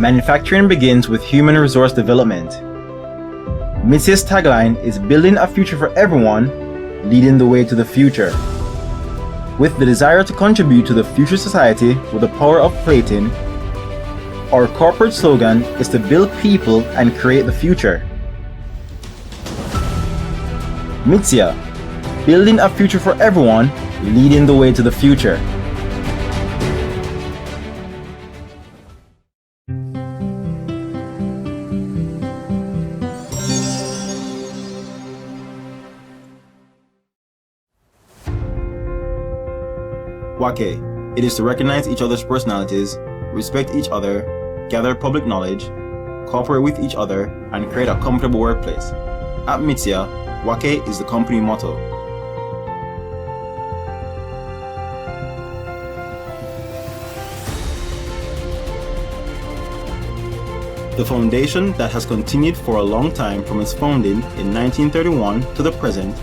Manufacturing begins with human resource development. Mitsuya's tagline is building a future for everyone, leading the way to the future. With the desire to contribute to the future society with the power of plating, our corporate slogan is to build people and create the future. Mitsuya, building a future for everyone, leading the way to the future. Wake, it is to recognize each other's personalities, respect each other, gather public knowledge, cooperate with each other, and create a comfortable workplace. At Mitsuya, Wake is the company motto. The foundation that has continued for a long time from its founding in 1931 to the present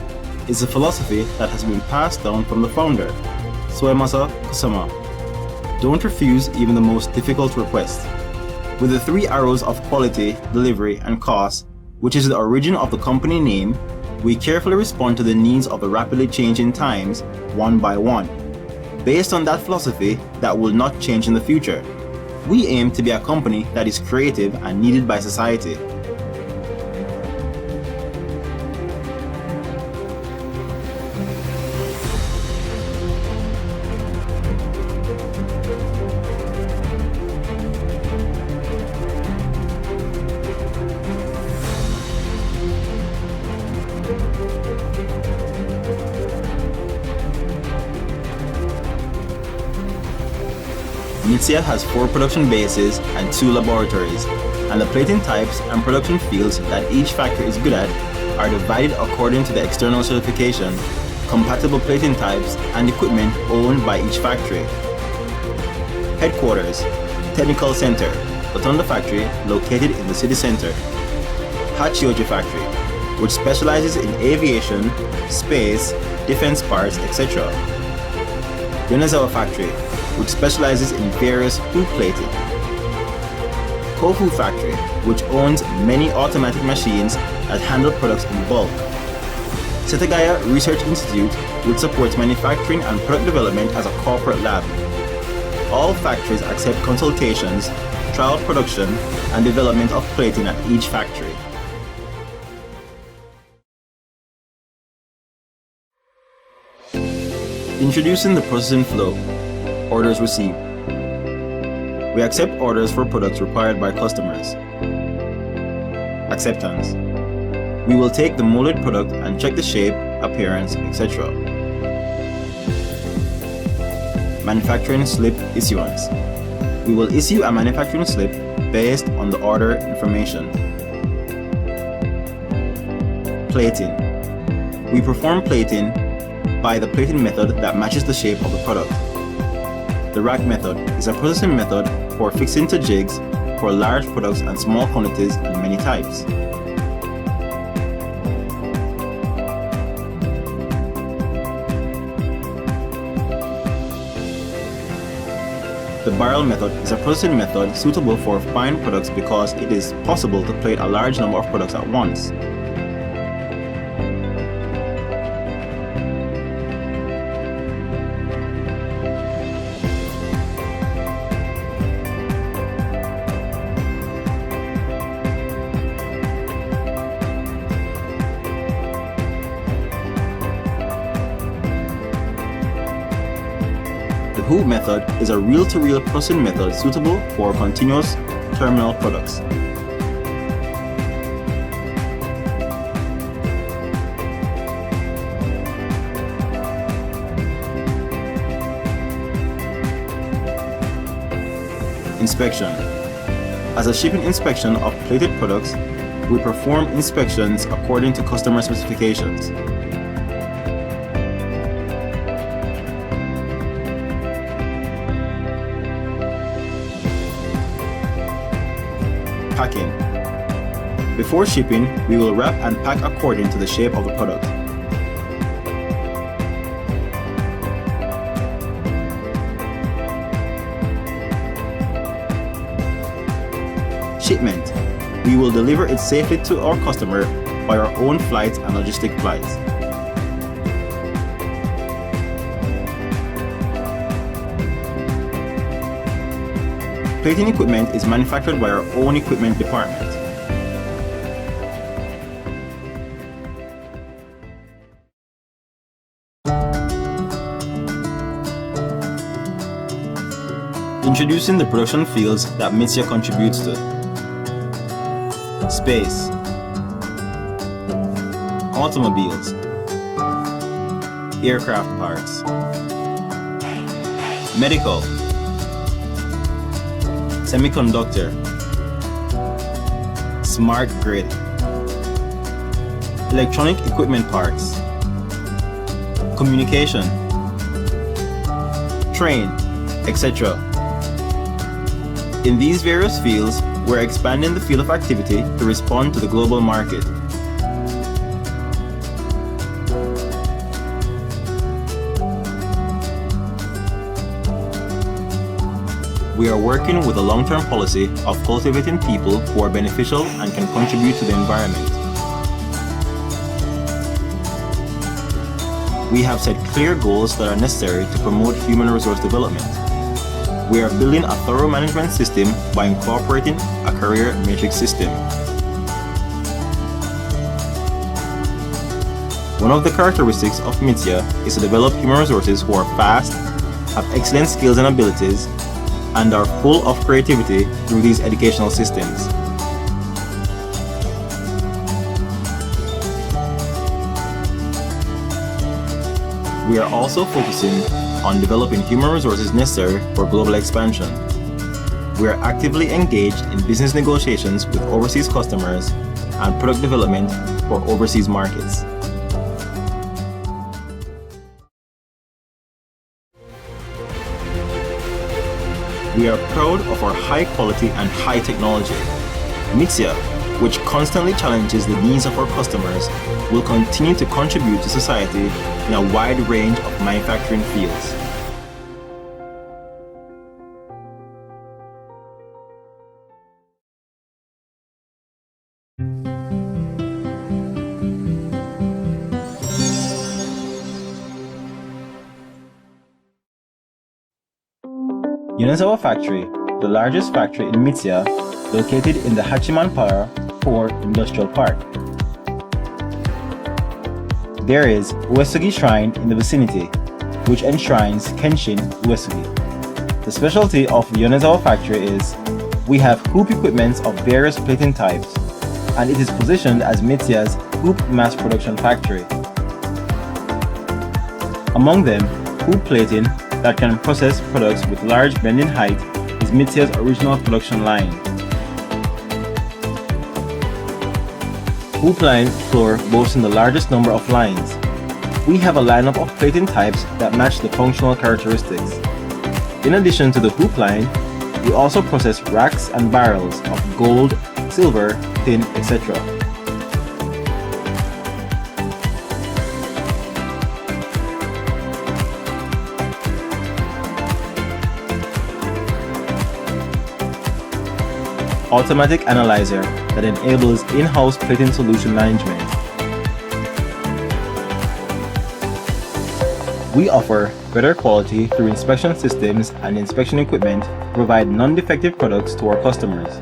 is a philosophy that has been passed down from the founder, Soemasa Kusama. Don't refuse even the most difficult request. With the three arrows of quality, delivery, and cost, which is the origin of the company name, we carefully respond to the needs of the rapidly changing times one by one. Based on that philosophy that will not change in the future, we aim to be a company that is creative and needed by society. Mitsuya has 4 production bases and 2 laboratories, and the plating types and production fields that each factory is good at are divided according to the external certification, compatible plating types, and equipment owned by each factory. Headquarters, Technical Center, Rotunda Factory, located in the city center. Hachioji Factory, which specializes in aviation, space, defense parts, etc. Yonezawa Factory, which specializes in various food plating. Kofu Factory, which owns many automatic machines that handle products in bulk. Setagaya Research Institute, which supports manufacturing and product development as a corporate lab. All factories accept consultations, trial production, and development of plating at each factory. Introducing the processing flow. Orders received. We accept orders for products required by customers. Acceptance. We will take the molded product and check the shape, appearance, etc. Manufacturing slip issuance. We will issue a manufacturing slip based on the order information. Plating. We perform plating by the plating method that matches the shape of the product. The rack method is a processing method for fixing to jigs for large products and small quantities and many types. The barrel method is a processing method suitable for fine products because it is possible to plate a large number of products at once. The hoop method is a reel-to-reel processing method suitable for continuous terminal products. Inspection. As a shipping inspection of plated products, we perform inspections according to customer specifications. Packing. Before shipping, we will wrap and pack according to the shape of the product. shipment, we will deliver it safely to our customer by our own flights and logistic flights. Plating equipment is manufactured by our own equipment department. Introducing the production fields that Mitsuya contributes to. Space, automobiles, aircraft parts, medical, semiconductor, smart grid, electronic equipment parts, communication, train, etc. In these various fields, we're expanding the field of activity to respond to the global market. We are working with a long-term policy of cultivating people who are beneficial and can contribute to the environment. We have set clear goals that are necessary to promote human resource development. We are building a thorough management system by incorporating a career matrix system. One of the characteristics of Mitsuya is to develop human resources who are fast, have excellent skills and abilities, and are full of creativity through these educational systems. We are also focusing on developing human resources necessary for global expansion. We are actively engaged in business negotiations with overseas customers and product development for overseas markets. We are proud of our high quality and high technology. Mitsuya, which constantly challenges the needs of our customers, will continue to contribute to society in a wide range of manufacturing fields. Yonezawa Factory, the largest factory in Mitsuya, located in the Hachimanpara 4 Industrial Park. There is Uesugi Shrine in the vicinity, which enshrines Kenshin Uesugi. The specialty of Yonezawa Factory is we have hoop equipment of various plating types, and it is positioned as Mitsuya's hoop mass production factory. Among them, hoop plating that can process products with large bending height is Mitsuya's original production line. Hoop line floor boasting the largest number of lines. We have a lineup of plating types that match the functional characteristics. In addition to the hoop line, we also process racks and barrels of gold, silver, tin, etc. Automatic analyzer that enables in-house plating solution management. We offer better quality through inspection systems and inspection equipment to provide non-defective products to our customers.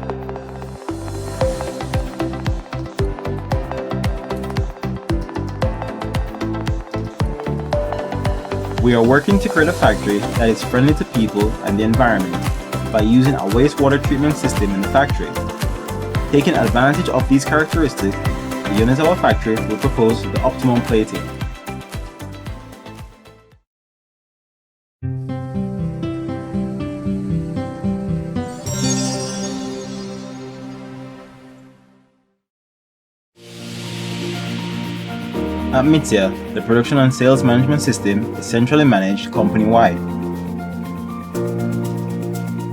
We are working to create a factory that is friendly to people and the environment by using a wastewater treatment system in the factory. Taking advantage of these characteristics, the Yonezawa factory will propose the optimum plating. At Mitsuya, the production and sales management system is centrally managed company-wide.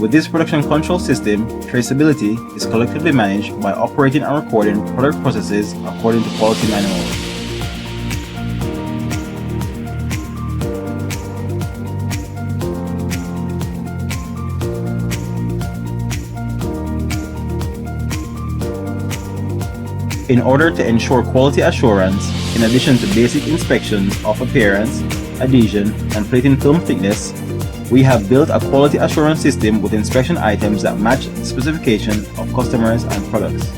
With this production control system, traceability is collectively managed by operating and recording product processes according to quality manuals. In order to ensure quality assurance, in addition to basic inspections of appearance, adhesion, and plating film thickness, we have built a quality assurance system with inspection items that match the specification of customers and products.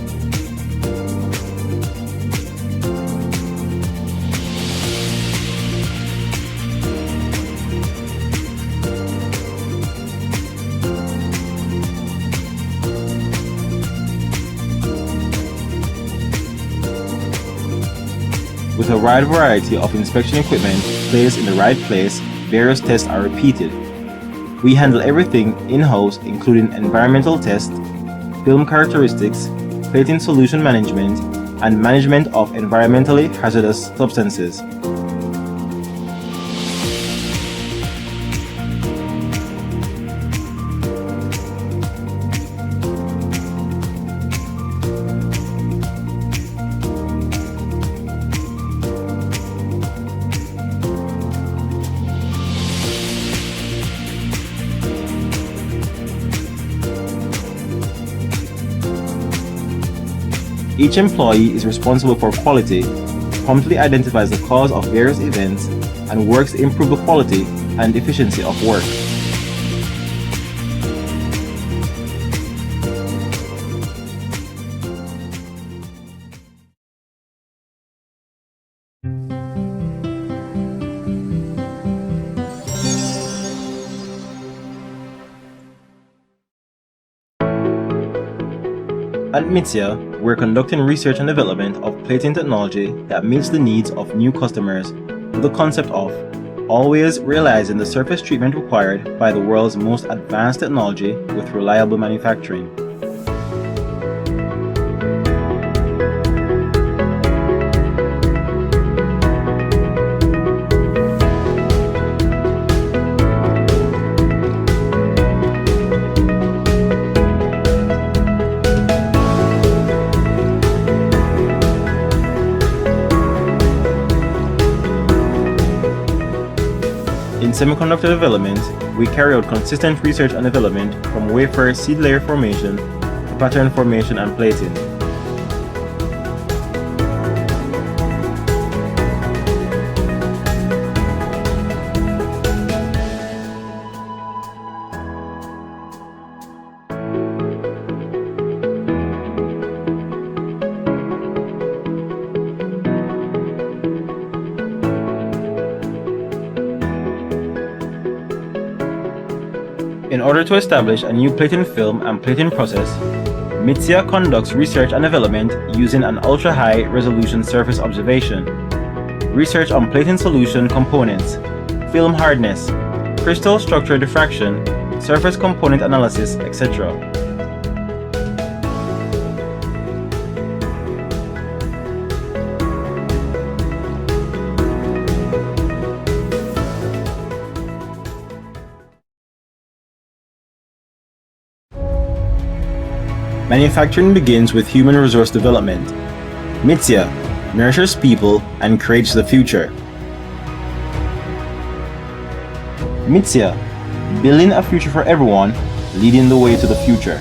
With a wide variety of inspection equipment placed in the right place, various tests are repeated. We handle everything in-house, including environmental tests, film characteristics, plating solution management, and management of environmentally hazardous substances. Each employee is responsible for quality, promptly identifies the cause of various events, and works to improve the quality and efficiency of work. At Mitsuya, we're conducting research and development of plating technology that meets the needs of new customers with the concept of always realizing the surface treatment required by the world's most advanced technology with reliable manufacturing. In semiconductor development, we carry out consistent research and development from wafer seed layer formation to pattern formation and plating. In order to establish a new plating film and plating process, Mitsuya conducts research and development using an ultra-high resolution surface observation, research on plating solution components, film hardness, crystal structure diffraction, surface component analysis, etc. Manufacturing begins with human resource development. Mitsuya nurtures people and creates the future. Mitsuya, building a future for everyone, leading the way to the future.